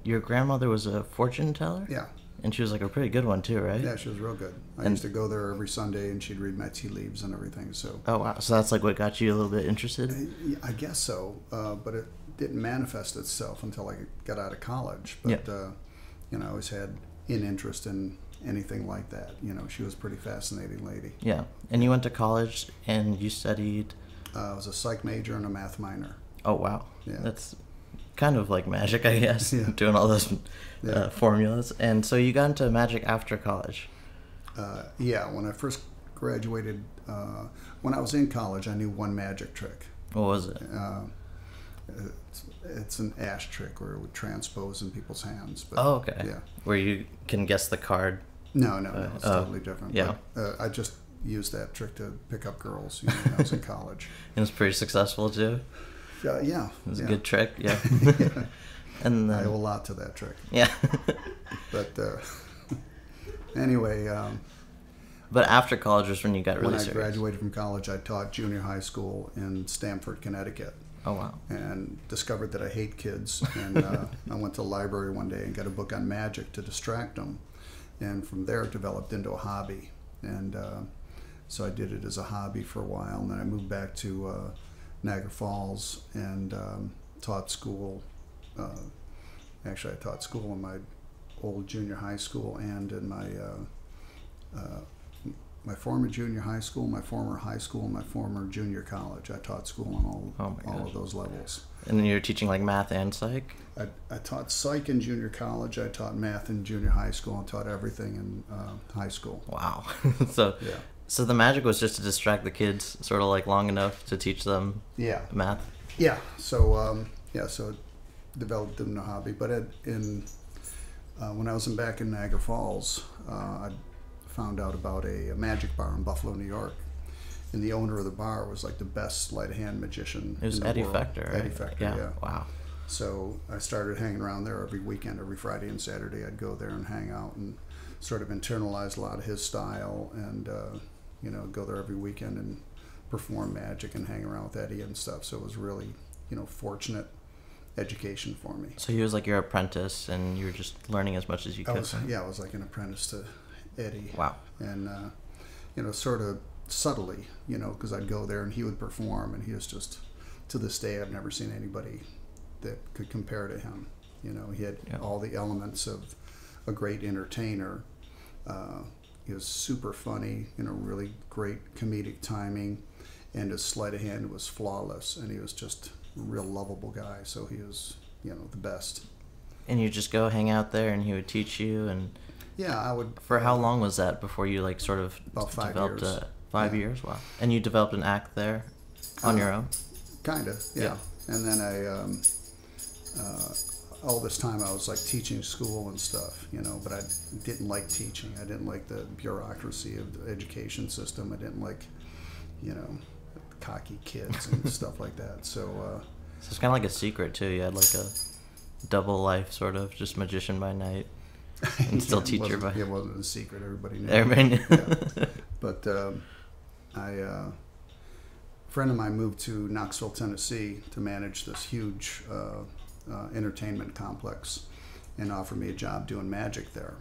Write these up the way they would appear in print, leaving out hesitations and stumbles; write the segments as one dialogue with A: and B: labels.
A: your grandmother was a fortune teller?
B: Yeah.
A: And she was like a pretty good one too, right?
B: Yeah, she was real good. I used to go there every Sunday, and she'd read my tea leaves and everything. So.
A: Oh wow! So that's like what got you a little bit interested?
B: I guess so, but it didn't manifest itself until I got out of college. But you know, I always had an interest in anything like that. You know, she was a pretty fascinating lady.
A: Yeah. And you went to college and you studied?
B: I was a psych major and a math minor.
A: Oh wow!
B: Yeah.
A: That's kind of like magic, I guess.
B: Yeah.
A: Doing all those formulas. And so you got into magic after college?
B: Yeah. When I first graduated, when I was in college, I knew one magic trick.
A: What was it?
B: It's an ash trick where it would transpose in people's hands. But,
A: oh, okay.
B: Yeah.
A: Where you can guess the card?
B: No, it's totally different.
A: Yeah.
B: But, I just used that trick to pick up girls, you know, when I was in college.
A: It was pretty successful too?
B: Yeah.
A: It was a good trick, yeah.
B: Yeah.
A: And
B: I owe a lot to that trick.
A: Yeah.
B: But anyway.
A: But after college was when you got really serious?
B: When I graduated from college, I taught junior high school in Stamford, Connecticut.
A: Oh, wow.
B: And discovered that I hate kids. And I went to the library one day and got a book on magic to distract them. And from there, it developed into a hobby. And so I did it as a hobby for a while. And then I moved back to Niagara Falls and taught school. Actually, I taught school in my old junior high school and in my former junior high school, my former high school, and my former junior college. I taught school on all of those levels.
A: And then you're teaching like math and psych?
B: I taught psych in junior college. I taught math in junior high school. I taught everything in high school.
A: Wow. So the magic was just to distract the kids, sort of like long enough to teach them math?
B: Yeah. So so it developed into a hobby. But when I was back in Niagara Falls, I found out about a magic bar in Buffalo, New York. And the owner of the bar was like the best sleight of hand magician.
A: It was Eddie Fector, right?
B: Eddie Fector, yeah.
A: Wow.
B: So I started hanging around there every weekend, every Friday and Saturday. I'd go there and hang out and sort of internalize a lot of his style and, go there every weekend and perform magic and hang around with Eddie and stuff. So it was really, fortunate education for me.
A: So he was like your apprentice and you were just learning as much as you could?
B: I was like an apprentice to Eddie.
A: Wow.
B: And, sort of subtly, because I'd go there and he would perform, and he was just, to this day, I've never seen anybody that could compare to him. He had all the elements of a great entertainer. He was super funny, really great comedic timing, and his sleight of hand was flawless, and he was just a real lovable guy, so he was, the best. And
A: you just go hang out there and he would teach you? And
B: yeah, I would.
A: For how long was that before you sort of
B: about 5
A: developed
B: years.
A: 5 years? Wow. And you developed an act there on your own?
B: Kind of, yeah. And then I, all this time I was like teaching school and stuff, but I didn't like teaching. I didn't like the bureaucracy of the education system. I didn't like, cocky kids and stuff like that. So
A: it's kind of like a secret too. You had like a double life, sort of, just magician by night and still teacher by.
B: It wasn't a secret. Everybody knew.
A: Everybody knew.
B: Yeah. But a friend of mine moved to Knoxville, Tennessee to manage this huge entertainment complex and offered me a job doing magic there.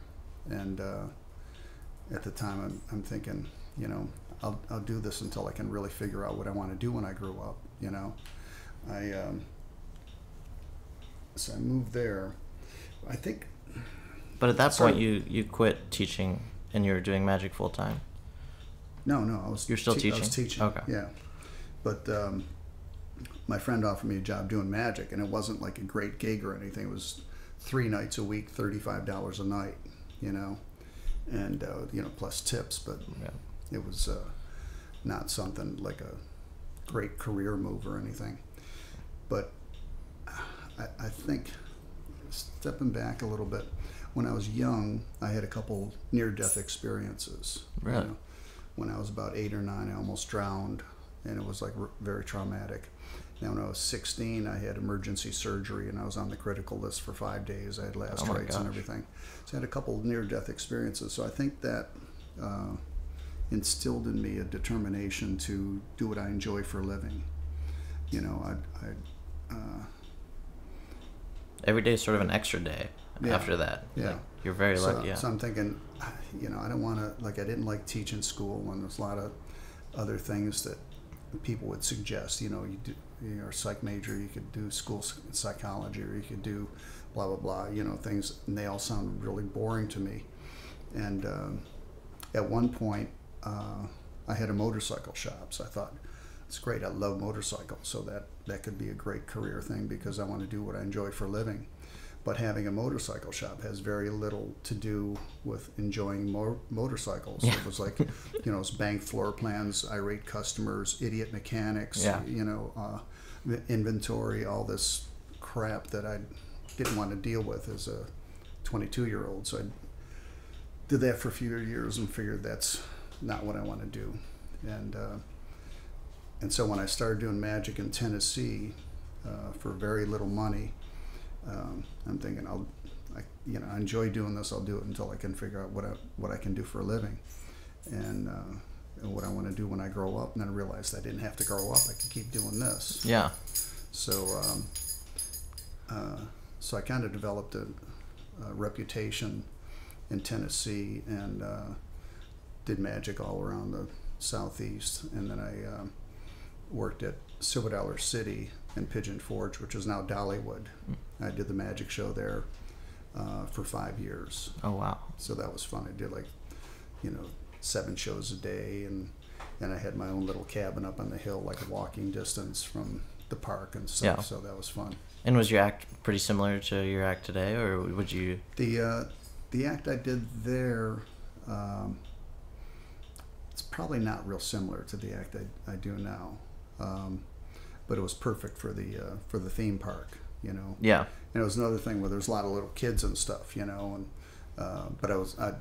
B: And at the time I'm thinking, I'll do this until I can really figure out what I want to do when I grew up, So I moved there, I think.
A: But at that point you quit teaching and you were doing magic full time?
B: No,
A: You're still teaching?
B: I was teaching,
A: okay.
B: Yeah. But my friend offered me a job doing magic, and it wasn't like a great gig or anything. It was 3 nights a week, $35 a night, and plus tips. But it was not something like a great career move or anything. But I think, stepping back a little bit, when I was young, I had a couple near-death experiences.
A: Really?
B: When I was about 8 or 9, I almost drowned, and it was like very traumatic. Now, when I was 16, I had emergency surgery, and I was on the critical list for 5 days. I had lacerates and everything. So I had a couple of near-death experiences. So I think that instilled in me a determination to do what I enjoy for a living.
A: every day is sort of an extra day after that.
B: Yeah.
A: Like, you're very lucky. Yeah.
B: So I'm thinking, I don't want to, like, I didn't like teaching school, and there's a lot of other things that people would suggest. You're a psych major, you could do school psychology, or you could do blah, blah, blah, things, and they all sound really boring to me. And at one point, I had a motorcycle shop, so I thought, it's great, I love motorcycles, so that could be a great career thing because I want to do what I enjoy for a living. But having a motorcycle shop has very little to do with enjoying motorcycles.
A: Yeah.
B: It was like, it's bank floor plans, irate customers, idiot mechanics, inventory, all this crap that I didn't want to deal with as a 22-year-old. So I did that for a few years and figured that's not what I want to do. And so when I started doing magic in Tennessee for very little money, I'm thinking I enjoy doing this. I'll do it until I can figure out what I can do for a living, and what I want to do when I grow up. And then I realized I didn't have to grow up. I could keep doing this.
A: Yeah.
B: So I kind of developed a reputation in Tennessee and did magic all around the Southeast. And then I worked at Silver Dollar City in Pigeon Forge, which is now Dollywood. I did the magic show there for 5 years.
A: Oh, wow.
B: So that was fun. I did 7 shows a day, and I had my own little cabin up on the hill, like a walking distance from the park and stuff.
A: Yeah.
B: So that was fun.
A: And was your act pretty similar to your act today, or would you?
B: The act I did there, it's probably not real similar to the act I do now. But it was perfect for the theme park,
A: Yeah.
B: And it was another thing where there's a lot of little kids and stuff, and but I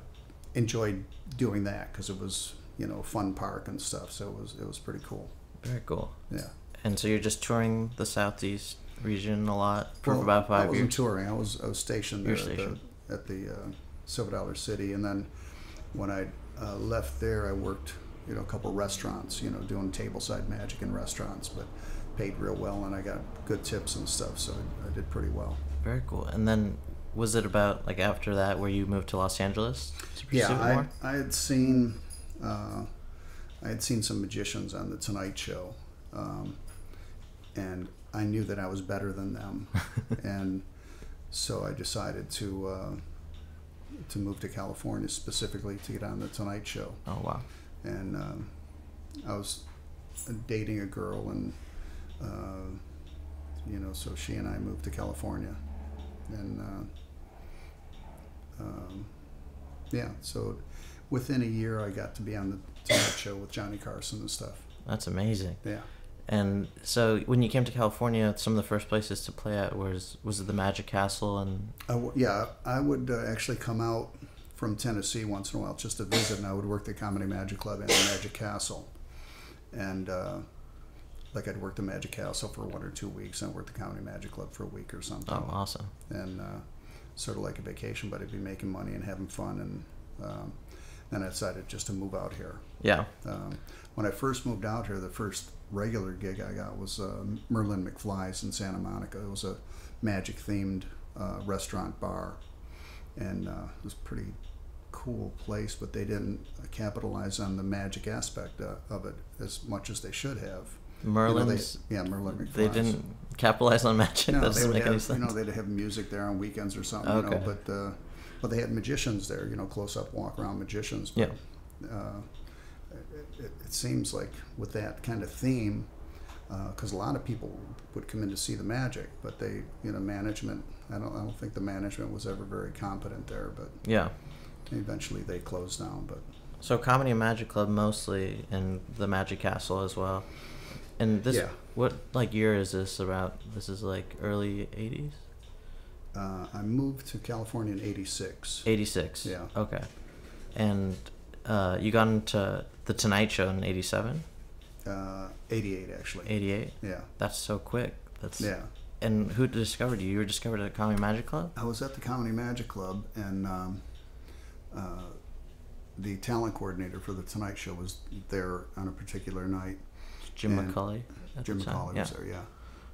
B: enjoyed doing that because it was a fun park and stuff. So it was pretty cool.
A: Very cool.
B: Yeah.
A: And so you're just touring the Southeast region a lot for
B: Well,
A: about 5 years.
B: I wasn't touring. I was stationed there
A: Stationed.
B: at the Silver Dollar City, and then when I left there, I worked a couple restaurants, doing tableside magic in restaurants, but paid real well, and I got good tips and stuff, so I did pretty well.
A: Very cool. And then was it about after that where you moved to Los Angeles to pursue it more?
B: I had seen some magicians on the Tonight Show, and I knew that I was better than them, and so I decided to move to California specifically to get on the Tonight Show.
A: Oh, wow.
B: And I was dating a girl, and so she and I moved to California, and so within a year I got to be on the Tonight Show with Johnny Carson and stuff.
A: That's amazing.
B: Yeah.
A: And so when you came to California, some of the first places to play at was it the Magic Castle? And
B: I would actually come out from Tennessee once in a while just to visit, and I would work the Comedy Magic Club and the Magic Castle. And I'd work the Magic Castle for 1 or 2 weeks, and work the Comedy Magic Club for a week or something.
A: Oh, awesome.
B: And sort of like a vacation, but I'd be making money and having fun, and then I decided just to move out here.
A: Yeah.
B: When I first moved out here, the first regular gig I got was Merlin McFly's in Santa Monica. It was a magic-themed restaurant bar, and it was a pretty cool place, but they didn't capitalize on the magic aspect of it as much as they should have.
A: Merlin's?
B: Merlin McFly's.
A: They didn't capitalize on magic?
B: No,
A: that doesn't make any sense.
B: They'd have music there on weekends or something,
A: Okay.
B: But they had magicians there, close-up, walk-around magicians. But, it seems like with that kind of theme, because a lot of people would come in to see the magic, but they, management, I don't think the management was ever very competent there, but
A: yeah.
B: Eventually they closed down. But
A: so Comedy and Magic Club mostly, and the Magic Castle as well. And this, what year is this about? This is early 80s?
B: I moved to California in 86.
A: 86?
B: Yeah.
A: Okay. And you got into The Tonight Show in 87?
B: 88, actually.
A: 88?
B: Yeah.
A: That's so quick.
B: Yeah.
A: And who discovered you? You were discovered at Comedy Magic Club?
B: I was at the Comedy Magic Club, and the talent coordinator for The Tonight Show was there on a particular night.
A: Jim McCauley?
B: Jim McCauley was there, yeah.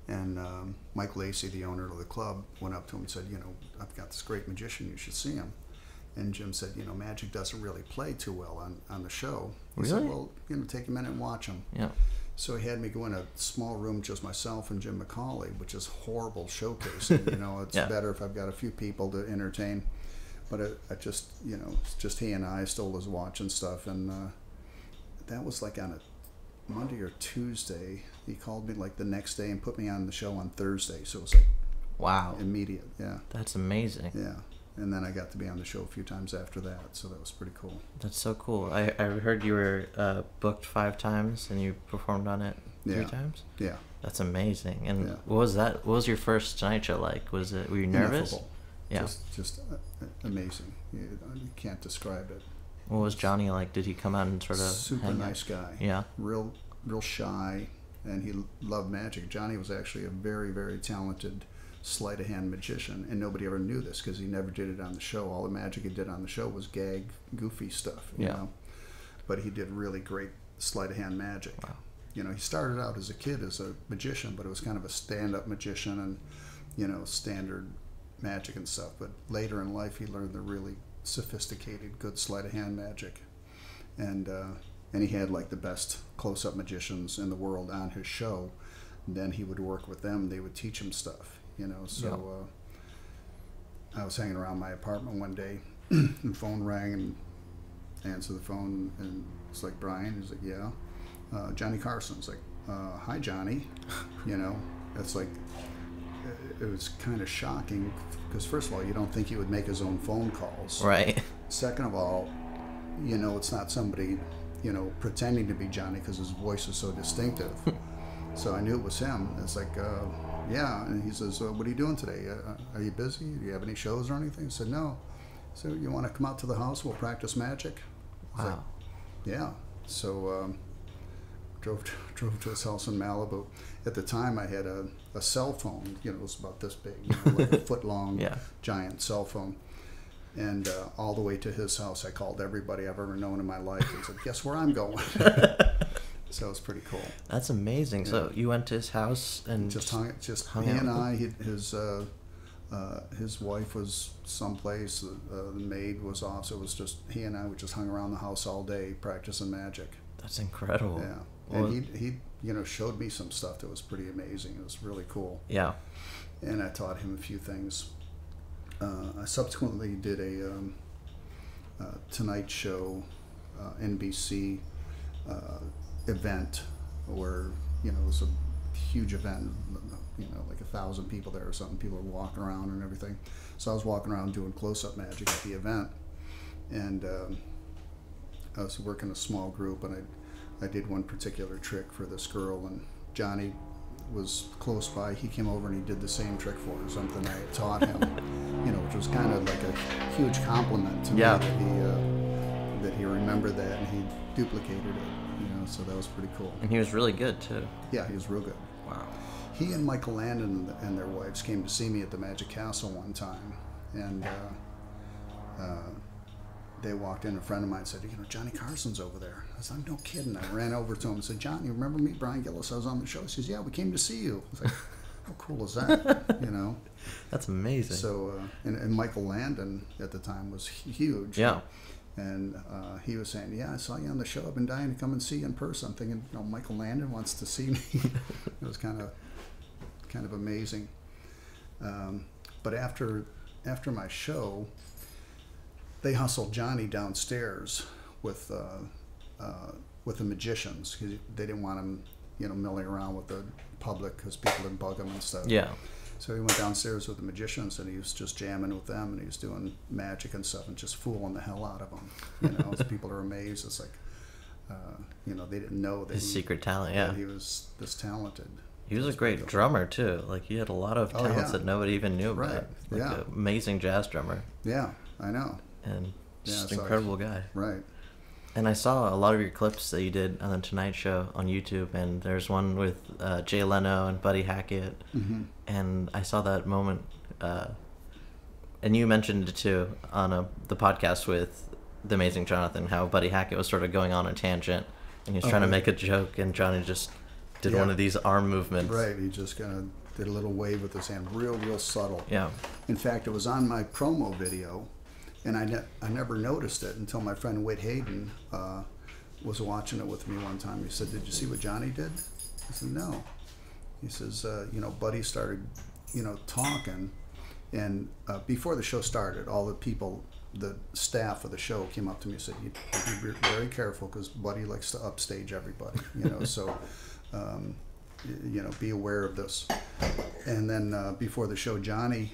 B: And Mike Lacey, the owner of the club, went up to him and said, I've got this great magician, you should see him. And Jim said, magic doesn't really play too well on the show. He said, well, take a minute and watch him.
A: Yeah.
B: So he had me go in a small room, just myself and Jim McCauley, which is horrible showcasing. It's better if I've got a few people to entertain. But I just, it's just he and I still was watching stuff. And that was like on a Monday or Tuesday. He called me like the next day and put me on the show on Thursday. So it was like,
A: wow,
B: immediate. Yeah.
A: That's amazing.
B: Yeah. And then I got to be on the show a few times after that, so that was pretty cool.
A: That's so cool. I heard you were booked 5 times and you performed on it 3 times?
B: Yeah.
A: That's amazing. And what was that? What was your first Tonight Show like? Were you nervous?
B: Ineffable.
A: Yeah.
B: Just amazing. You can't describe it.
A: What was Johnny like? Did he come out and sort of
B: super nice guy?
A: Yeah.
B: Real shy, and he loved magic. Johnny was actually a very, very talented sleight of hand magician, and nobody ever knew this because he never did it on the show. All the magic he did on the show was gag, goofy stuff, you know. But he did really great sleight of hand magic.
A: Wow.
B: He started out as a kid as a magician, but it was kind of a stand-up magician and standard magic and stuff. But later in life, he learned the really sophisticated, good sleight of hand magic, and he had like the best close-up magicians in the world on his show. And then he would work with them; they would teach him stuff. I was hanging around my apartment one day, and the phone rang, and I answered the phone, and it's like, Brian. He's like, yeah. Johnny Carson's like, hi, Johnny. It's like, it was kind of shocking because first of all, you don't think he would make his own phone calls.
A: Right.
B: Second of all, it's not somebody, pretending to be Johnny because his voice is so distinctive. So I knew it was him. It's like, yeah. And he says, what are you doing today? Are you busy? Do you have any shows or anything? I said, no. So you want to come out to the house? We'll practice magic.
A: Wow.
B: Like, yeah. So drove to his house in Malibu. At the time, I had a cell phone. It was about this big, like a foot-long giant cell phone. And all the way to his house, I called everybody I've ever known in my life. He said, guess where I'm going? So it was pretty cool.
A: That's amazing. Yeah. So you went to his house and
B: just hung he and I. His wife was someplace. The maid was off. So it was just he and I. We just hung around the house all day practicing magic.
A: That's incredible.
B: Yeah, well, and he showed me some stuff that was pretty amazing. It was really cool.
A: Yeah,
B: and I taught him a few things. I subsequently did a Tonight Show, NBC. Event where it was a huge event, like 1,000 people there or something. People were walking around and everything. So I was walking around doing close-up magic at the event, and I was working a small group, and I did one particular trick for this girl, and Johnny was close by. He came over and he did the same trick for her, something I had taught him, which was kind of like a huge compliment to me that he remembered that and he duplicated it. So that was pretty cool.
A: And he was really good too.
B: Yeah, he was real good.
A: Wow.
B: He and Michael Landon and their wives came to see me at the Magic Castle one time, and they walked in. A friend of mine said, Johnny Carson's over there. I said, no kidding. I ran over to him and said, Johnny, remember me, Brian Gillis? I was on the show. He says, yeah, we came to see you. I was like, how cool is that?
A: That's amazing.
B: So, and Michael Landon at the time was huge.
A: Yeah.
B: And he was saying, yeah, I saw you on the show. I've been dying to come and see you in person. I'm thinking, Michael Landon wants to see me. It was kind of amazing. But after my show, they hustled Johnny downstairs with the magicians. They didn't want him, milling around with the public because people would bug him and stuff.
A: Yeah.
B: So he went downstairs with the magicians, and he was just jamming with them, and he was doing magic and stuff, and just fooling the hell out of them. So people are amazed. It's like, they didn't know that
A: his secret talent. Yeah,
B: that he was this talented.
A: He was a great drummer too. Like he had a lot of talents that nobody even knew about. Like an amazing jazz drummer.
B: Yeah, I know.
A: And just an incredible guy.
B: Right.
A: And I saw a lot of your clips that you did on the Tonight Show on YouTube, and there's one with Jay Leno and Buddy Hackett, and I saw that moment, and you mentioned it too on the podcast with the Amazing Johnathan, how Buddy Hackett was sort of going on a tangent, and he was trying to make a joke, and Johnny just did one of these arm movements.
B: Right, he just kind of did a little wave with his hand, real subtle.
A: Yeah.
B: In fact, it was on my promo video, and I never noticed it until my friend Whit Hayden was watching it with me one time. He said, "Did you see what Johnny did?" I said, "No." He says, Buddy started, talking, and before the show started, all the people, the staff of the show came up to me and said, "You be very careful because Buddy likes to upstage everybody, so, be aware of this." And then before the show, Johnny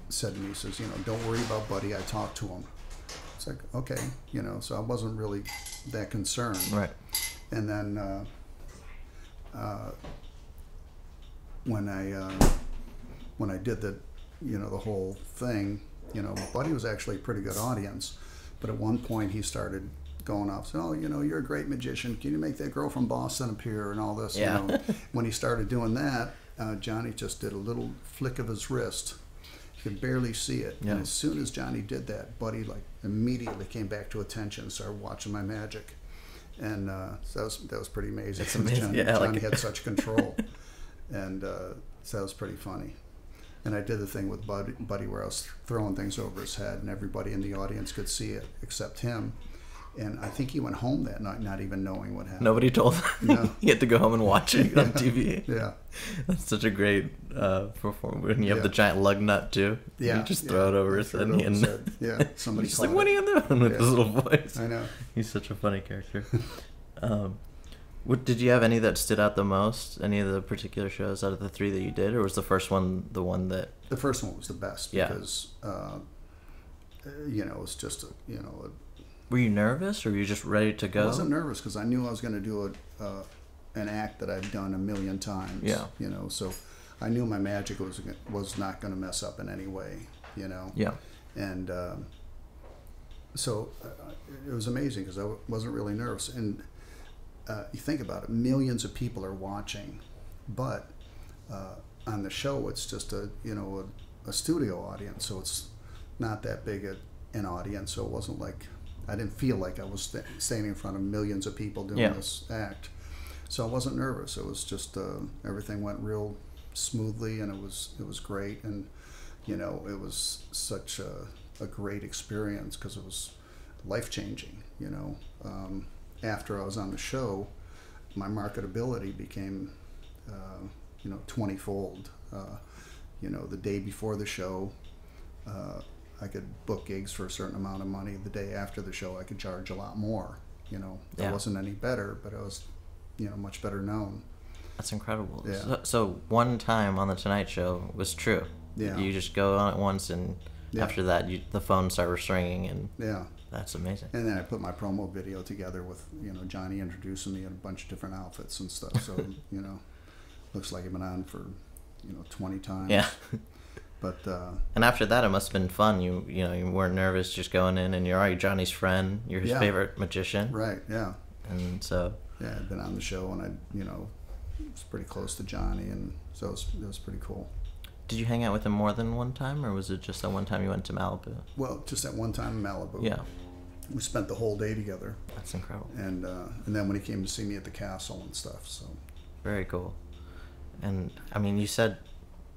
B: said to me, he says, "Don't worry about Buddy, I talked to him." It's like, okay, so I wasn't really that concerned.
A: Right.
B: And then when I did the whole thing, Buddy was actually a pretty good audience, but at one point he started going off, "Oh, you're a great magician. Can you make that girl from Boston appear?" and all this.
A: Yeah.
B: When he started doing that, Johnny just did a little flick of his wrist. You could barely see it.
A: Yeah.
B: And as soon as Johnny did that, Buddy immediately came back to attention and started watching my magic. And so that was pretty amazing.
A: It's amazing.
B: Johnny had such control. And so that was pretty funny. And I did the thing with Buddy where I was throwing things over his head and everybody in the audience could see it except him. And I think he went home that night not even knowing what happened.
A: Nobody told him.
B: No.
A: He had to go home and watch it on TV.
B: Yeah.
A: That's such a great performance. When you have
B: Yeah.
A: the giant lug nut too.
B: Yeah.
A: You just throw it over his head.
B: Yeah. Somebody
A: He's
B: caught
A: like, "What are you doing?" with
B: Yeah.
A: his little voice.
B: I know.
A: He's such a funny character. What did you have any that stood out the most? Any of the particular shows out of the 3 that you did, or was the first one the one that?
B: The first one was the best
A: Yeah.
B: because, it was just
A: Were you nervous, or were you just ready to go?
B: I wasn't nervous because I knew I was going to do an act that I've done a million times.
A: Yeah.
B: So I knew my magic was not going to mess up in any way.
A: Yeah.
B: And so it was amazing because I wasn't really nervous. And you think about it, millions of people are watching, but on the show it's just a studio audience, so it's not that big an audience. So it wasn't like I didn't feel like I was standing in front of millions of people doing this act. So I wasn't nervous. It was just everything went real smoothly, and it was great. And it was such a great experience because it was life-changing. After I was on the show, my marketability became 20-fold. The day before the show, I could book gigs for a certain amount of money. The day after the show, I could charge a lot more. I wasn't any better, but I was, much better known.
A: That's incredible.
B: Yeah.
A: So one time on the Tonight Show was true.
B: Yeah.
A: You just go on it once, and after that, the phone starts ringing, and that's amazing.
B: And then I put my promo video together with Johnny introducing me in a bunch of different outfits and stuff. So looks like I've been on for 20 times.
A: Yeah.
B: But
A: and after that, it must have been fun. You weren't nervous just going in, and you're already Johnny's friend. You're his favorite magician.
B: Right. Yeah.
A: And so.
B: Yeah, I'd been on the show, and I was pretty close to Johnny, and so it was pretty cool.
A: Did you hang out with him more than one time, or was it just that one time you went to Malibu?
B: Well, just that one time in Malibu.
A: Yeah.
B: We spent the whole day together.
A: That's incredible.
B: And then when he came to see me at the castle and stuff, so.
A: Very cool. And I mean, you said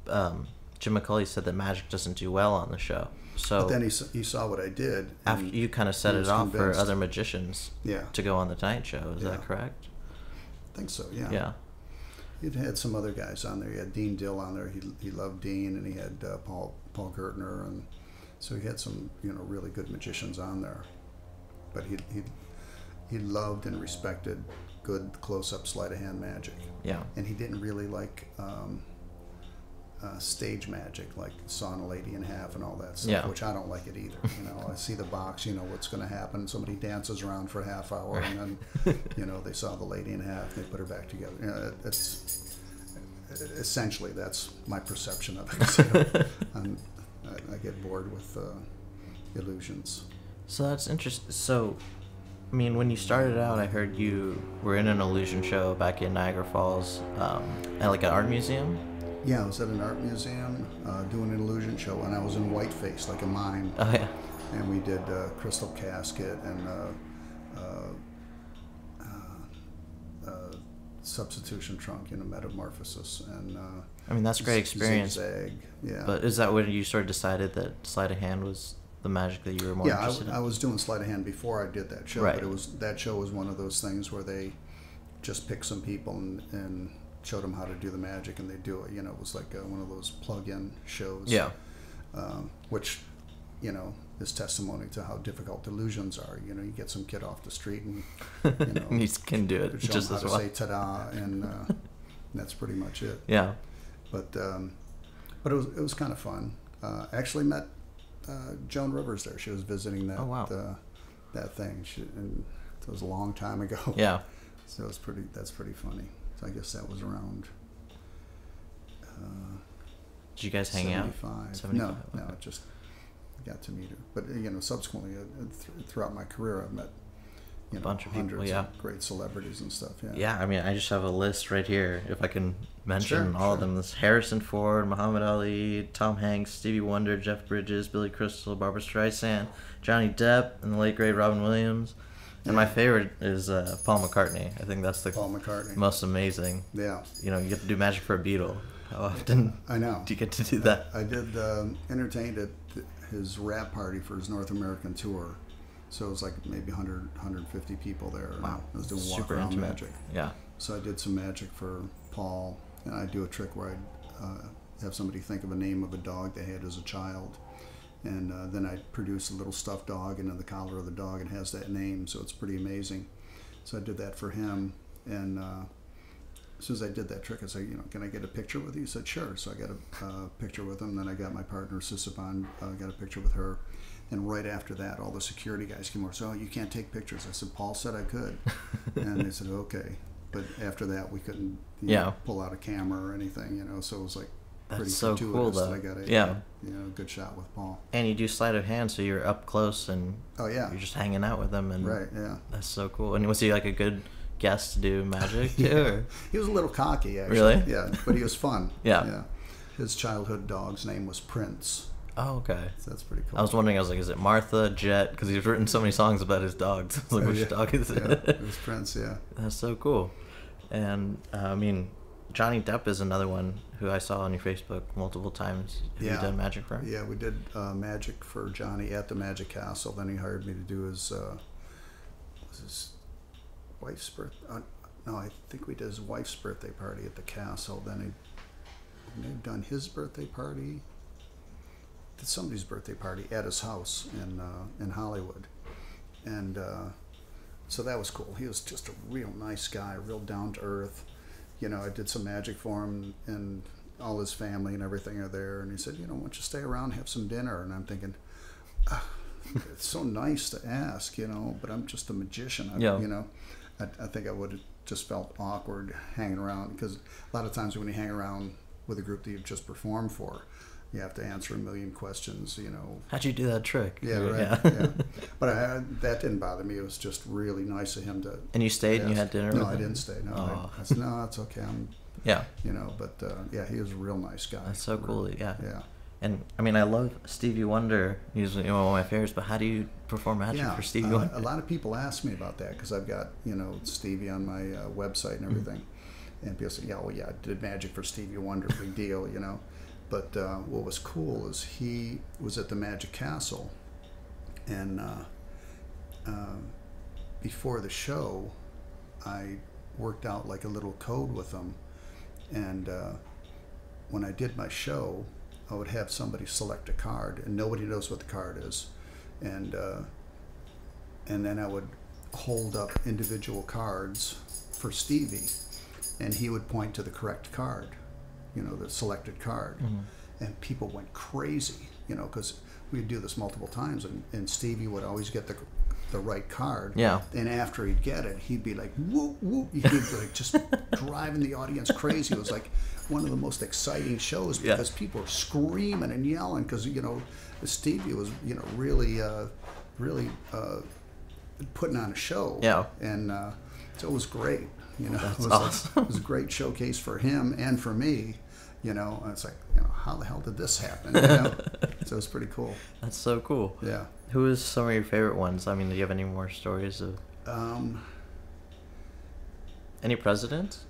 A: Jim McCulley said that magic doesn't do well on the show. So.
B: But then he saw what I did.
A: After you kind of set it off for other magicians.
B: Yeah.
A: To go on the Tonight Show. Is that correct?
B: I think so. Yeah.
A: Yeah.
B: He'd had some other guys on there. He had Dean Dill on there. He loved Dean, and he had Paul Gertner, and so he had some really good magicians on there. But he loved and respected good close-up sleight of hand magic.
A: Yeah.
B: And he didn't really like stage magic, like sawing a lady in half and all that stuff, which I don't like it either. I see the box, what's going to happen. Somebody dances around for a half hour, and then, they saw the lady in half, they put her back together. It's essentially that's my perception of it. I get bored with illusions.
A: So that's interesting. So, I mean, when you started out, I heard you were in an illusion show back in Niagara Falls, at like an art museum.
B: Yeah, I was at an art museum doing an illusion show, and I was in whiteface, like a mime.
A: Oh, yeah.
B: And we did Crystal Casket and substitution trunk, metamorphosis, and
A: I mean, that's a great experience.
B: Zigzag, yeah.
A: But is that when you sort of decided that sleight of hand was the magic that you were more interested in?
B: I was doing sleight of hand before I did that show,
A: right.
B: But that show was one of those things where they just picked some people and showed them how to do the magic, and they do it. It was like one of those plug-in shows.
A: Yeah.
B: Which, is testimony to how difficult illusions are. You get some kid off the street and
A: he can do it
B: show
A: just
B: him
A: as
B: how
A: well.
B: to say ta-da, and that's pretty much it.
A: Yeah.
B: But it was kind of fun. Actually met Joan Rivers there. She was visiting that.
A: Oh, wow.
B: That thing. And it was a long time ago.
A: Yeah.
B: So that's pretty funny. So I guess that was around.
A: Did you guys hang
B: 75.
A: out? 75.
B: No, it just got to meet her. But subsequently throughout my career, I've met
A: a bunch of people,
B: hundreds of great celebrities and stuff. Yeah.
A: Yeah, I mean, I just have a list right here. If I can mention all of them, this Harrison Ford, Muhammad Ali, Tom Hanks, Stevie Wonder, Jeff Bridges, Billy Crystal, Barbra Streisand, Johnny Depp, and the late great Robin Williams. And my favorite is Paul McCartney. I think that's the
B: Paul McCartney.
A: most amazing.
B: Yeah.
A: You get to do magic for a Beatle. How often
B: I know.
A: do you get to do that?
B: I did entertained at his wrap party for his North American tour. So it was like maybe 100, 150 people there.
A: Wow.
B: I was doing
A: Super
B: walk-around
A: intimate.
B: magic.
A: Yeah.
B: So I did some magic for Paul, and I do a trick where I'd have somebody think of a name of a dog they had as a child, and then I produce a little stuffed dog, and then the collar of the dog, and it has that name, so it's pretty amazing. So I did that for him, and as soon as I did that trick, I said, can I get a picture with you? He said, sure. So I got a picture with him. Then I got my partner, Sisipon, got a picture with her. And right after that, all the security guys came over. So, you can't take pictures. I said, Paul said I could. And they said, okay. But after that, we couldn't pull out a camera or anything, So it was like pretty
A: so
B: fortuitous
A: cool, though.
B: that I got a good shot with Paul.
A: And you do sleight of hand, so you're up close and
B: you're
A: just hanging out with him. And
B: right, yeah.
A: That's so cool. And was he like a good guest to do magic too?
B: He was a little cocky, actually.
A: Really?
B: Yeah, but he was fun.
A: Yeah.
B: His childhood dog's name was Prince.
A: Oh, okay.
B: So that's pretty cool.
A: I was wondering, is it Martha, Jet? Because he's written so many songs about his dogs. I was like, which dog is it?
B: Yeah, it was Prince, yeah.
A: That's so cool. And, I mean, Johnny Depp is another one who I saw on your Facebook multiple times. Have you done magic for him?
B: Yeah, we did magic for Johnny at the Magic Castle. Then he hired me to do his wife's birthday. No, I think we did his wife's birthday party at the castle. Then he may have done his birthday party. Did somebody's birthday party at his house in Hollywood, and so that was cool. He was just a real nice guy, real down to earth. I did some magic for him, and all his family and everything are there. And he said, why don't you stay around and have some dinner? And I'm thinking, it's so nice to ask, but I'm just a magician. I think I would have just felt awkward hanging around, because a lot of times when you hang around with a group that you've just performed for, you have to answer a million questions,
A: How'd you do that trick?
B: Yeah, right. Yeah. But that didn't bother me. It was just really nice of him to.
A: And you stayed and you had dinner with him?
B: No, I didn't stay. No, I said, no, it's okay.
A: Yeah.
B: But he was a real nice guy.
A: That's so cool. Yeah.
B: Yeah.
A: And I mean, I love Stevie Wonder. He's one of my favorites. But how do you perform magic for Stevie Wonder?
B: A lot of people ask me about that, because I've got Stevie on my website and everything, and people say, I did magic for Stevie Wonder, big deal, But what was cool is he was at the Magic Castle, and before the show, I worked out like a little code with him, and when I did my show, I would have somebody select a card, and nobody knows what the card is, and then I would hold up individual cards for Stevie, and he would point to the correct card, the selected card. And people went crazy, because we'd do this multiple times, and Stevie would always get the right card.
A: Yeah.
B: And after he'd get it, he'd be like, whoop, whoop. He'd be like just driving the audience crazy. It was like one of the most exciting shows, because people were screaming and yelling, because, Stevie was, really putting on a show.
A: Yeah.
B: And so it was great.
A: That's
B: it was
A: awesome.
B: It was a great showcase for him and for me. And it's like, how the hell did this happen? So it's pretty cool.
A: That's so cool.
B: Yeah.
A: Who is some of your favorite ones? I mean, do you have any more stories of any presidents?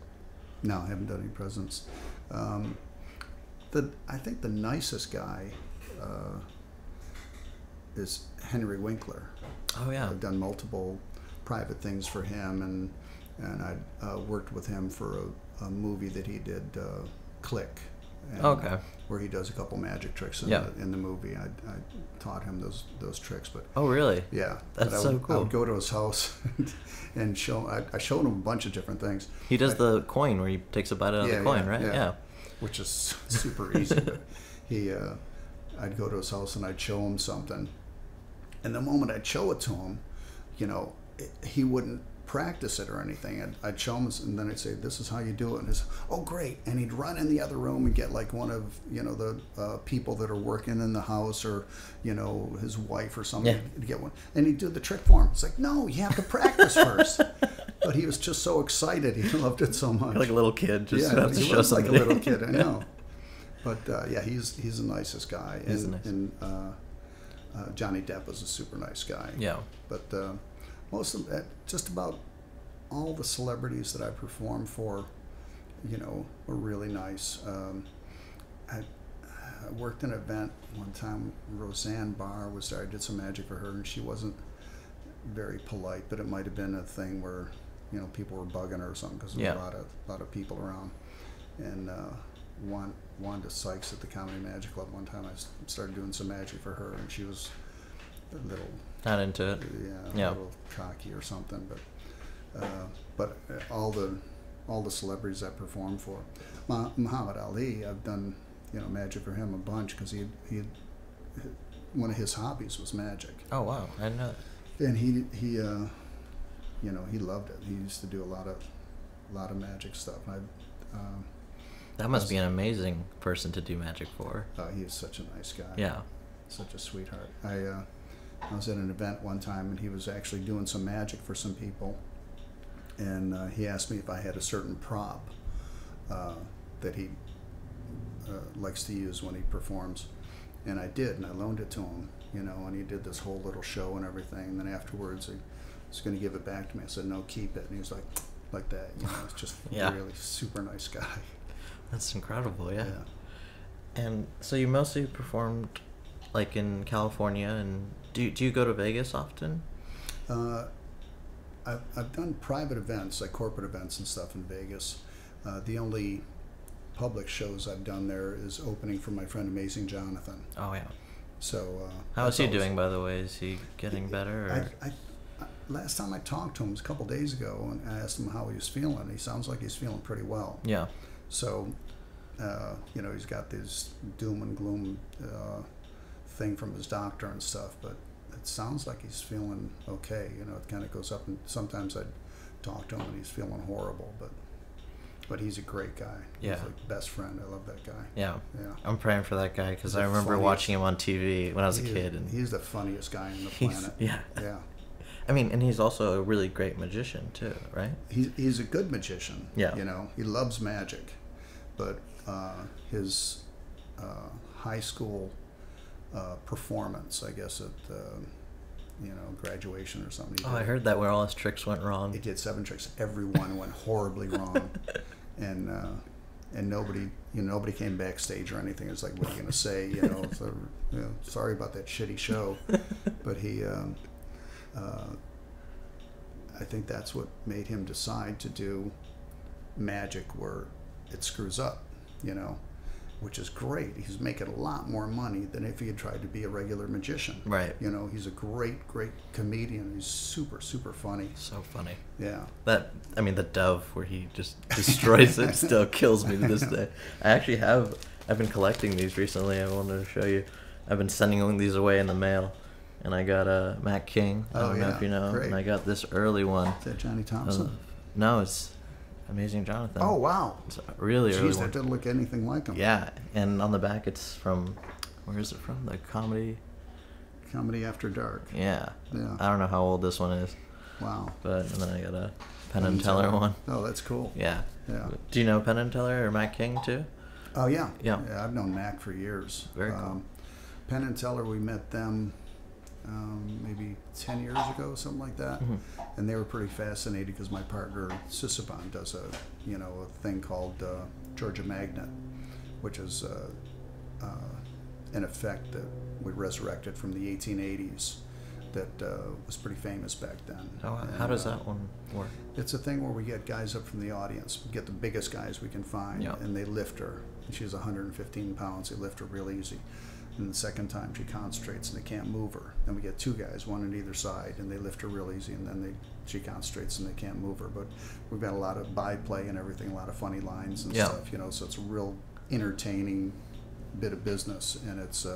B: No, I haven't done any presidents. I think the nicest guy is Henry Winkler.
A: Oh yeah.
B: I've done multiple private things for him, and I worked with him for a movie that he did, Click. And,
A: okay.
B: Where he does a couple magic tricks in the movie. I taught him those tricks, but
A: oh really?
B: Yeah,
A: that's so cool.
B: I would go to his house and I showed him a bunch of different things.
A: He does the coin where he takes a bite out of the coin, right? Yeah.
B: Which is super easy. But I'd go to his house and I'd show him something, and the moment I'd show it to him, he wouldn't practice it or anything. I'd show him, and then I'd say, "This is how you do it." And he's, "Oh, great!" And he'd run in the other room and get like one of the people that are working in the house, or his wife or something, to get one, and he'd do the trick for him. It's like, no, you have to practice first. But he was just so excited. He loved it so much.
A: Like a little kid, just
B: yeah,
A: to
B: he
A: show
B: was
A: somebody.
B: like a little kid. I know. But he's the nicest guy.
A: He's nice.
B: And Johnny Depp was a super nice guy.
A: Yeah.
B: But most of just about all the celebrities that I performed for, were really nice. I worked an event one time. Roseanne Barr was there. I did some magic for her, and she wasn't very polite, but it might have been a thing where people were bugging her or something, because there were a lot of people around. And Wanda Sykes at the Comedy Magic Club, one time I started doing some magic for her, and she was a little
A: not into it.
B: Yeah, a little cocky or something. But all the celebrities I performed for, Muhammed Ali, I've done magic for him a bunch, because he one of his hobbies was magic.
A: Oh wow, I didn't know that.
B: And he loved it. He used to do a lot of magic stuff.
A: That must be an amazing person to do magic for.
B: He is such a nice guy.
A: Yeah.
B: Such a sweetheart. I was at an event one time, and he was actually doing some magic for some people, and he asked me if I had a certain prop that he likes to use when he performs, and I did, and I loaned it to him, and he did this whole little show and everything, and then afterwards he was going to give it back to me. I said, "No, keep it," and he was like that. It's just really super nice guy.
A: That's incredible, yeah. And so you mostly performed like in California, and do you go to Vegas often?
B: I've done private events, like corporate events and stuff in Vegas. The only public shows I've done there is opening for my friend Amazing Johnathan.
A: Oh yeah.
B: So
A: how is he doing, by the way? Is he getting better? Or?
B: Last time I talked to him was a couple days ago, and I asked him how he was feeling. He sounds like he's feeling pretty well.
A: Yeah.
B: So, he's got this doom and gloom thing from his doctor and stuff, but it sounds like he's feeling okay. It kind of goes up, and sometimes I talk to him and he's feeling horrible, but he's a great guy.
A: Yeah.
B: He's like best friend. I love that guy.
A: Yeah.
B: Yeah.
A: I'm praying for that guy, because I remember watching him on TV when I was a kid. And
B: he's the funniest guy on the planet.
A: Yeah.
B: Yeah.
A: I mean, and he's also a really great magician too, right?
B: He's a good magician.
A: Yeah.
B: He loves magic, but his high school performance, I guess, at graduation or something.
A: I heard that, where all his tricks went wrong.
B: He did 7 tricks. Every one went horribly wrong, and nobody came backstage or anything. It's like, what are you gonna say? So, sorry about that shitty show, but he. I think that's what made him decide to do magic where it screws up, which is great. He's making a lot more money than if he had tried to be a regular magician.
A: Right.
B: He's a great comedian. He's super, super funny.
A: So funny.
B: Yeah.
A: The dove where he just destroys it still kills me to this day. I've been collecting these recently. I wanted to show you. I've been sending these away in the mail. And I got a Mac King. I don't know if you know.
B: Great.
A: And I got this early one.
B: Is that Johnny Thompson?
A: No, it's Amazing Johnathan.
B: Oh, wow.
A: It's a really early one.
B: That doesn't look anything like him.
A: Yeah, and on the back it's from, where is it from? The Comedy
B: After Dark.
A: Yeah.
B: Yeah.
A: I don't know how old this one is.
B: Wow.
A: And then I got a Penn and Teller one.
B: Oh, that's cool.
A: Yeah.
B: Yeah.
A: Do you know Penn and Teller or Mac King too?
B: Oh, yeah.
A: Yeah.
B: I've known Mac for years.
A: Very cool.
B: Penn and Teller, we met them maybe 10 years ago, something like that. And they were pretty fascinated because my partner Sisibon does a thing called Georgia Magnet, which is an effect that we resurrected from the 1880s that was pretty famous back then.
A: How does that one work?
B: It's a thing where we get guys up from the audience, we get the biggest guys we can find, and they lift her. And she's 115 pounds. They lift her real easy. And the second time she concentrates and they can't move her. Then we get two guys, one on either side, and they lift her real easy, and then she concentrates and they can't move her. But we've got a lot of byplay and everything, a lot of funny lines and stuff, so it's a real entertaining bit of business, and it's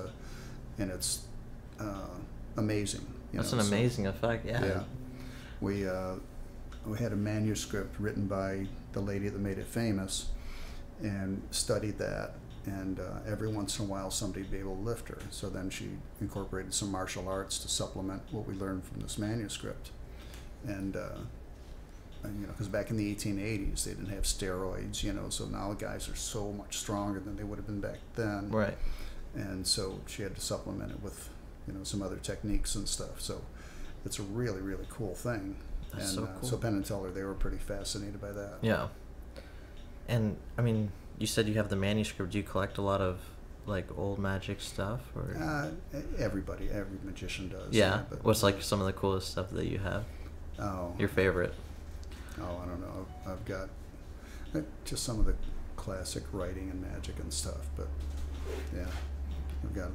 B: amazing.
A: That's an amazing effect, yeah.
B: We had a manuscript written by the lady that made it famous, and studied that, and every once in a while somebody'd be able to lift her. So then she incorporated some martial arts to supplement what we learned from this manuscript. And because back in the 1880s they didn't have steroids, so now the guys are so much stronger than they would have been back then.
A: Right.
B: And so she had to supplement it with some other techniques and stuff. So it's a really, really cool thing.
A: That's
B: and
A: so cool.
B: So Penn and Teller, they were pretty fascinated by that.
A: Yeah. And I mean, you said you have the manuscript. Do you collect a lot of like old magic stuff, or
B: every magician does.
A: Yeah. But what's like some of the coolest stuff that you have? Your favorite?
B: I don't know. I've got just some of the classic writing and magic and stuff. But yeah, I've got.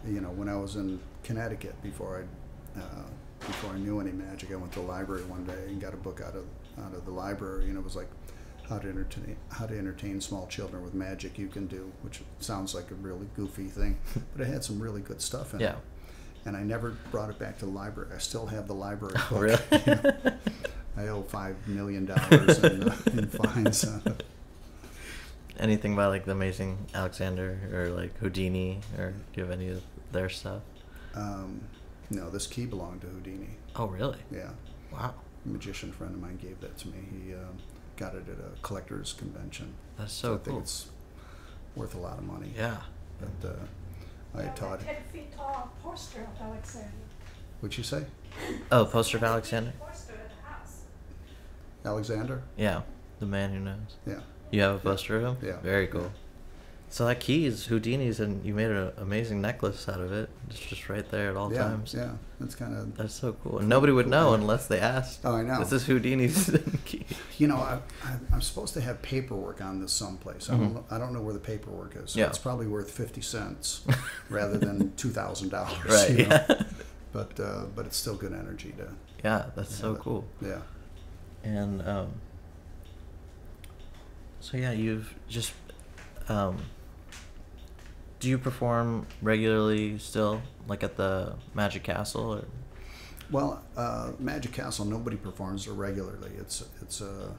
B: When I was in Connecticut, before I knew any magic, I went to the library one day and got a book out of the library, and it was like how to entertain small children with magic you can do, which sounds like a really goofy thing, but it had some really good stuff in it. And I never brought it back to the library. I still have the library book.
A: Really?
B: I owe $5 million in fines.
A: Anything about like the Amazing Alexander or like Houdini, or do you have any of their stuff?
B: No, this key belonged to Houdini.
A: Oh, really?
B: Yeah.
A: Wow.
B: A magician friend of mine gave that to me. He got it at a collector's convention.
A: That's so
B: I
A: cool.
B: think it's worth a lot of money.
A: Yeah.
B: But I taught.
C: 10 feet tall poster of Alexander.
B: What'd you say?
A: Oh, poster of Alexander?
C: Poster at the house.
B: Alexander?
A: Yeah, the man who knows.
B: Yeah.
A: You have a poster of him?
B: Yeah.
A: Very cool. So that key is Houdini's, and you made an amazing necklace out of it. It's just right there at all times.
B: Yeah, that's kind of.
A: That's so cool. And nobody would know unless they asked.
B: Oh, I know.
A: This is Houdini's key.
B: I'm supposed to have paperwork on this someplace. I don't know where the paperwork is. So
A: Yeah.
B: It's probably worth 50 cents rather than $2,000.
A: Right. Yeah.
B: But it's still good energy to.
A: Yeah, that's so cool.
B: Yeah.
A: And so yeah, you've just do you perform regularly still, like at the Magic Castle, or?
B: Well, Magic Castle, nobody performs there regularly. It's the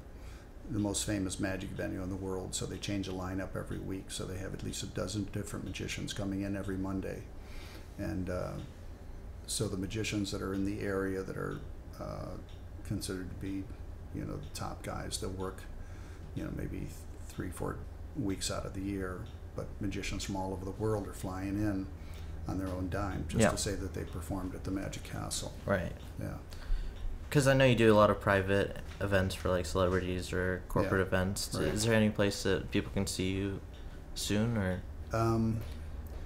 B: most famous magic venue in the world, so they change the lineup every week. So they have at least a dozen different magicians coming in every Monday, and so the magicians that are in the area that are considered to be, the top guys that work, maybe 3-4 weeks out of the year. But magicians from all over the world are flying in on their own dime just to say that they performed at the Magic Castle.
A: Right.
B: Yeah.
A: Because I know you do a lot of private events for like celebrities or corporate events.
B: Right.
A: Is there any place that people can see you soon, or?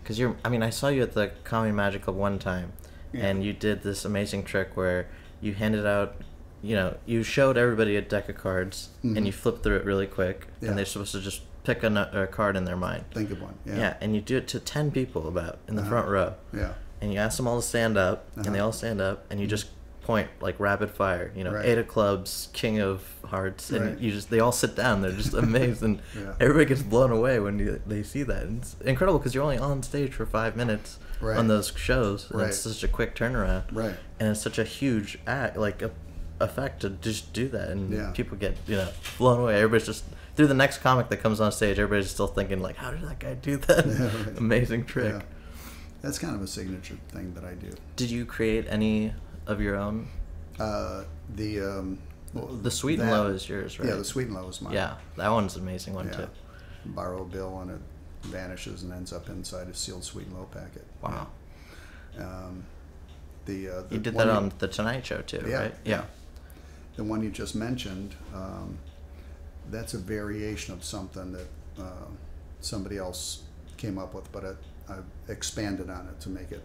A: Because I saw you at the Comedy Magic Club one time, and you did this amazing trick where you handed out, you showed everybody a deck of cards, and you flipped through it really quick, and they're supposed to just pick a card in their mind.
B: Think of one.
A: Yeah, and you do it to 10 people about in the front row.
B: Yeah.
A: And you ask them all to stand up, and they all stand up, and you just point like rapid fire.
B: Right.
A: 8 of clubs, king of hearts, and they all sit down. They're just amazed, and
B: Yeah.
A: everybody gets blown away when they see that. And it's incredible because you're only on stage for 5 minutes on those shows. And it's such a quick turnaround.
B: Right.
A: And it's such a huge effect to just do that, and people get blown away. Everybody's just through the next comic that comes on stage. Everybody's still thinking like, how did that guy do that amazing trick?
B: Yeah. That's kind of a signature thing that I do.
A: Did you create any of your own? The Sweet and Low is yours, right?
B: Yeah, the Sweet and Low is mine.
A: Yeah, that one's an amazing one too.
B: Borrow a bill and it vanishes and ends up inside a sealed Sweet and Low packet.
A: Wow. You did that on the Tonight Show too, right? Yeah.
B: The one you just mentioned, that's a variation of something that somebody else came up with, but I expanded on it to make it,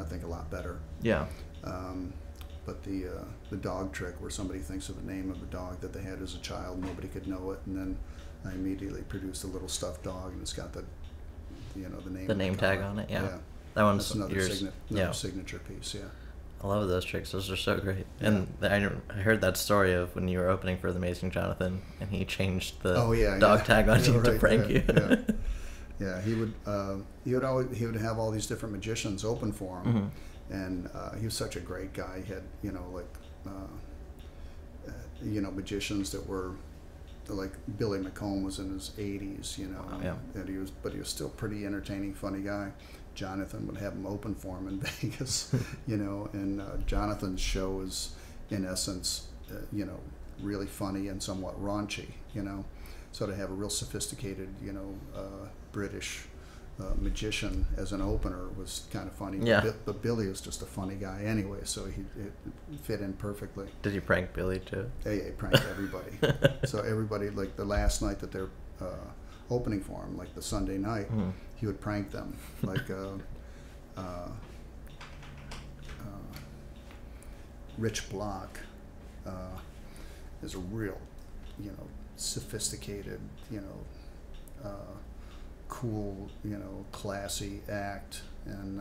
B: I think a lot better.
A: Yeah.
B: But the dog trick, where somebody thinks of the name of a dog that they had as a child, nobody could know it, and then I immediately produced a little stuffed dog, and it's got the name
A: tag on it. Yeah. That one's
B: another
A: yours.
B: signature piece. Yeah.
A: I love those tricks. Those are so great. And I heard that story of when you were opening for the Amazing Johnathan, and he changed the dog tag on you to prank you.
B: Yeah, he would have all these different magicians open for him, and he was such a great guy. He had magicians that were like Billy McComb was in his 80s, and he was still pretty entertaining, funny guy. Johnathan would have him open for him in Vegas, and Jonathan's show is in essence, really funny and somewhat raunchy, So to have a real sophisticated, British magician as an opener was kind of funny.
A: Yeah.
B: But Billy was just a funny guy anyway, so it fit in perfectly.
A: Did you prank Billy too?
B: Yeah, he pranked everybody. So everybody, like the last night that they're opening for him, like the Sunday night, he would prank them. Like Rich Block is a real, sophisticated, cool, classy act, and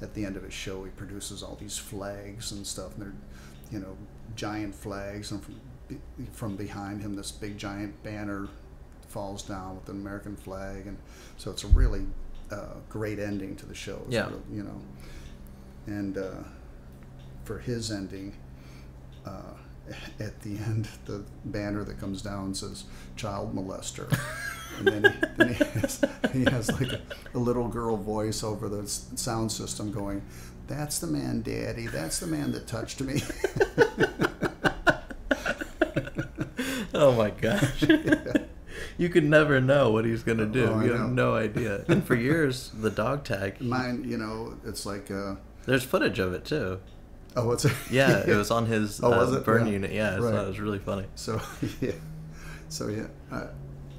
B: at the end of his show, he produces all these flags and stuff, and they're, giant flags, and from behind him, this big giant banner falls down with an American flag, and so it's a really great ending to the show.
A: Yeah.
B: And for his ending, at the end, the banner that comes down says "Child Molester," and then he has like a little girl voice over the sound system going, "That's the man, Daddy. That's the man that touched me."
A: Oh my gosh. You could never know what he's going to do. You have no idea. And for years, the dog tag.
B: Mine, it's like...
A: there's footage of it, too.
B: Oh, what's it?
A: Yeah, it was on his burn unit. Yeah,
B: right.
A: So it was really funny.
B: So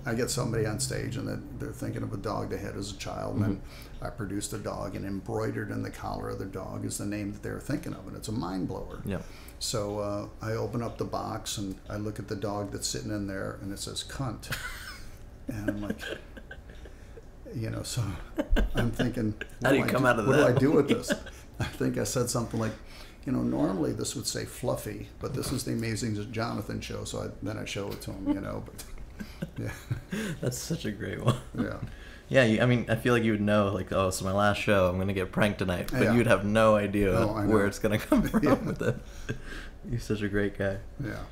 B: I get somebody on stage, and they're thinking of a dog they had as a child, and then I produced a dog, and embroidered in the collar of the dog is the name that they're thinking of, and it's a mind blower.
A: Yeah.
B: So I open up the box, and I look at the dog that's sitting in there, and it says "cunt." And I'm like, so I'm thinking,
A: how do you come out of that?
B: What do I do with this? I think I said something like, normally this would say "fluffy," but this is the Amazing Johnathan show, so then I show it to him, but yeah.
A: That's such a great one.
B: Yeah.
A: Yeah, I feel like you would know, like, oh, it's my last show, I'm going to get pranked tonight, but you'd have no idea where it's going to come from with it. You're such a great guy.
B: Yeah.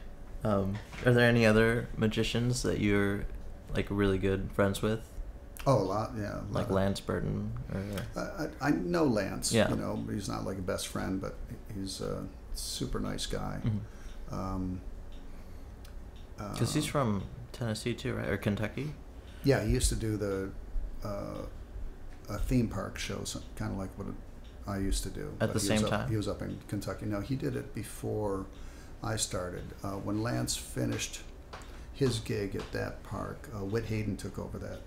A: Are there any other magicians that you're, like, really good friends with?
B: Oh, a lot, yeah.
A: Like Lance Burton? Or...
B: I know Lance,
A: yeah.
B: He's not like a best friend, but he's a super nice guy.
A: Because he's from Tennessee too, right? Or Kentucky?
B: Yeah, he used to do a theme park show, kind of like what I used to do.
A: At the same time?
B: He was up in Kentucky. No, he did it before I started. When Lance finished his gig at that park, Whit Hayden took over that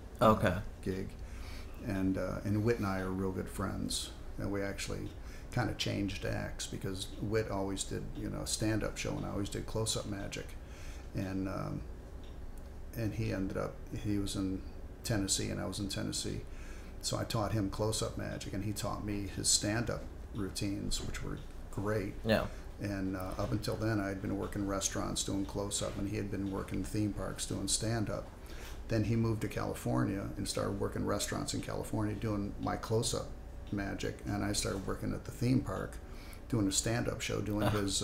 B: gig. And Whit and I are real good friends. And we actually kind of changed acts, because Whit always did, a stand-up show, and I always did close-up magic. And he was in Tennessee, and I was in Tennessee. So I taught him close-up magic, and he taught me his stand-up routines, which were great.
A: Yeah.
B: And up until then, I had been working restaurants doing close-up, and he had been working theme parks doing stand-up. Then he moved to California and started working restaurants in California doing my close-up magic, and I started working at the theme park doing a stand-up show, doing his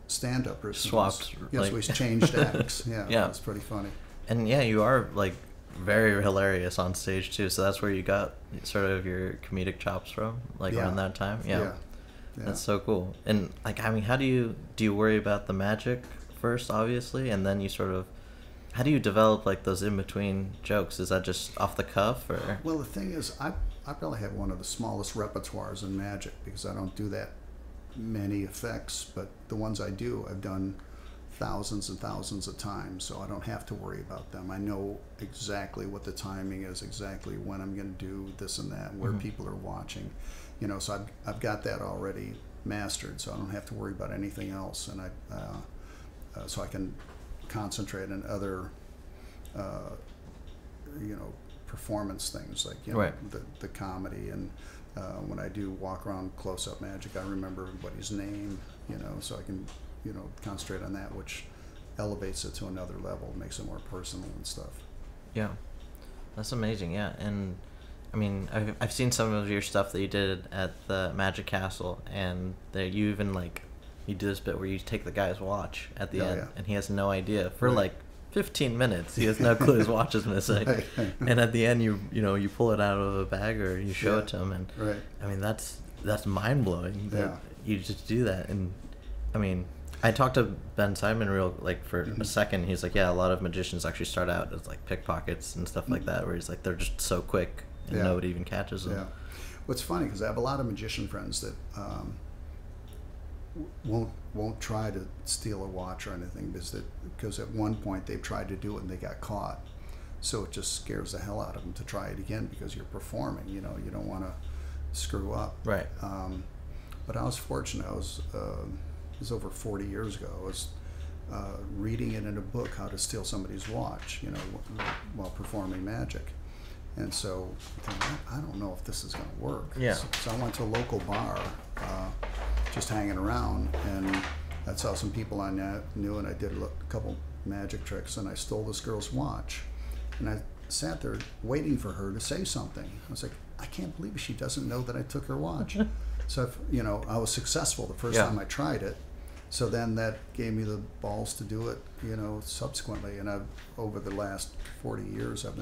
B: stand-up routines.
A: Swapped.
B: Yes, we changed acts. Yeah, it's pretty funny. And
A: you are, like, very hilarious on stage too, so that's where you got sort of your comedic chops from, like around that time. Yeah. That's so cool. And like, how do you worry about the magic first, obviously, and then you sort of How do you develop like those in between jokes? Is that just off the cuff or?
B: Well, the thing is, I probably have one of the smallest repertoires in magic because I don't do that many effects, but the ones I do, I've done thousands and thousands of times, so I don't have to worry about them. I know exactly what the timing is, exactly when I'm going to do this and that, where people are watching, you know. So I've got that already mastered, so I don't have to worry about anything else, and so I can concentrate on other, you know, performance things like, you know,
A: right.
B: the comedy, and when I do walk around close-up magic, I remember everybody's name, you know, so I can, you know, concentrate on that, which elevates it to another level, makes it more personal and stuff.
A: Yeah, that's amazing. Yeah, and I mean, I've seen some of your stuff that you did at the Magic Castle, and that you even like you do this bit where you take the guy's watch at the end, and he has no idea for like 15 minutes. He has no clue his watch is missing, and at the end you know you pull it out of a bag or you show it to him, and I mean that's mind blowing that you just do that. And I mean, I talked to Ben Simon for a second. He's like, yeah, a lot of magicians actually start out as like pickpockets and stuff like that, where he's like they're just so quick and nobody even catches them. Yeah.
B: What's funny, because I have a lot of magician friends that won't try to steal a watch or anything because at one point they've tried to do it and they got caught. So it just scares the hell out of them to try it again because you're performing. You know, you don't want to screw up.
A: Right.
B: But I was fortunate. It was over 40 years ago. I was reading it in a book, How to Steal Somebody's Watch, you know, while performing magic. And so I thought, I don't know if this is going to work.
A: Yeah.
B: So I went to a local bar, just hanging around, and I saw some people I knew, and I did a couple magic tricks, and I stole this girl's watch. And I sat there waiting for her to say something. I was like, I can't believe she doesn't know that I took her watch. So, you know, I was successful the first time I tried it. So then that gave me the balls to do it, you know, subsequently. And over the last 40 years, I've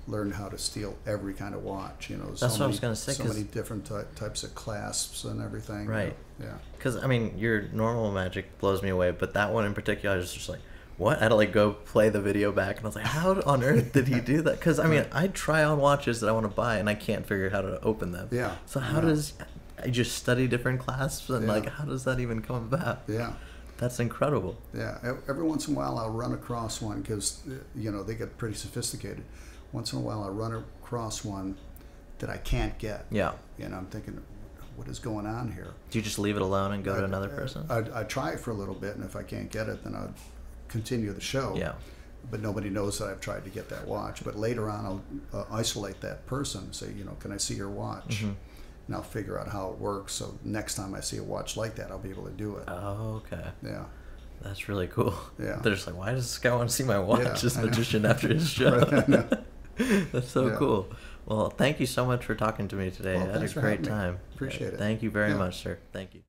B: learned how to steal every kind of watch. You know,
A: that's what I was going to say.
B: So many different types of clasps and everything.
A: Right.
B: You know? Yeah.
A: Because I mean, your normal magic blows me away, but that one in particular, I was just like, what? I had to like go play the video back, and I was like, how on earth did he do that? Because I mean, I try on watches that I want to buy, and I can't figure out how to open them.
B: Yeah.
A: So how does I just study different clasps, and like, how does that even come about?
B: Yeah.
A: That's incredible.
B: Yeah. Every once in a while, I'll run across one because you know they get pretty sophisticated. Once in a while, I run across one that I can't get. Yeah. And I'm thinking, what is going on here?
A: Do you just leave it alone and go to another person?
B: I try it for a little bit, and if I can't get it, then I'll continue the show.
A: Yeah.
B: But nobody knows that I've tried to get that watch. But later on, I'll isolate that person and say, you know, can I see your watch? And I'll figure out how it works. So next time I see a watch like that, I'll be able to do it.
A: Oh, okay.
B: Yeah.
A: That's really cool.
B: Yeah.
A: They're just like, why does this guy want to see my watch, this magician, after his show? That's so cool. Well, thank you so much for talking to me today.
B: Well,
A: I had a great time.
B: Appreciate it.
A: Thank you very much, sir. Thank you.